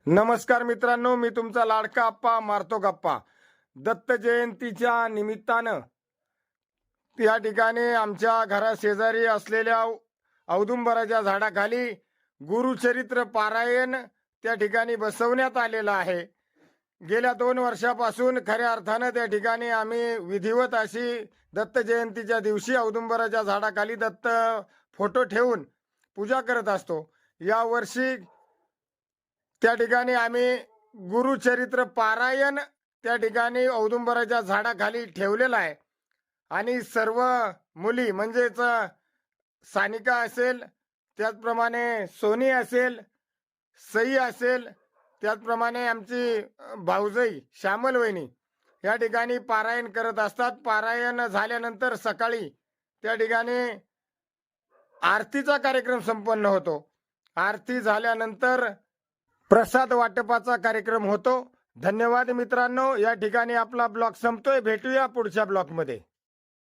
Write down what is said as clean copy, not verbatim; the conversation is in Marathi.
नमस्कार मित्रांनो, मी तुमचा लाडका आप्पा मारतो गप्पा. दत्त जयंतीच्या निमित्तानं या ठिकाणी आमच्या घरा शेजारी असलेल्या औदुंबराच्या झाडाखाली गुरुचरित्र पारायण त्या ठिकाणी बसवण्यात आलेलं आहे. गेल्या 2 वर्षापासून खऱ्या अर्थानं त्या ठिकाणी आम्ही विधिवत अशी दत्त जयंतीच्या दिवशी औदुंबराच्या झाडाखाली दत्त फोटो ठेवून पूजा करत असतो. या वर्षी त्या ठिकाणी आम्ही गुरुचरित्र पारायण त्या ठिकाणी औदुंबराच्या झाडाखाली ठेवलेलं आहे. आणि सर्व मुली म्हणजेच सानिका असेल, त्याचप्रमाणे सोनी असेल, सई असेल, त्याचप्रमाणे आमची भाऊजाई श्यामल वहिनी या ठिकाणी पारायण करत असतात. पारायण झाल्यानंतर सकाळी त्या ठिकाणी आरतीचा कार्यक्रम संपन्न होतो. आरती झाल्यानंतर प्रसाद वाटपाचा कार्यक्रम होतो. धन्यवाद मित्रांनो. या ठिकाणी आपला ब्लॉग संपतोय. भेटूया पुढच्या ब्लॉगमध्ये.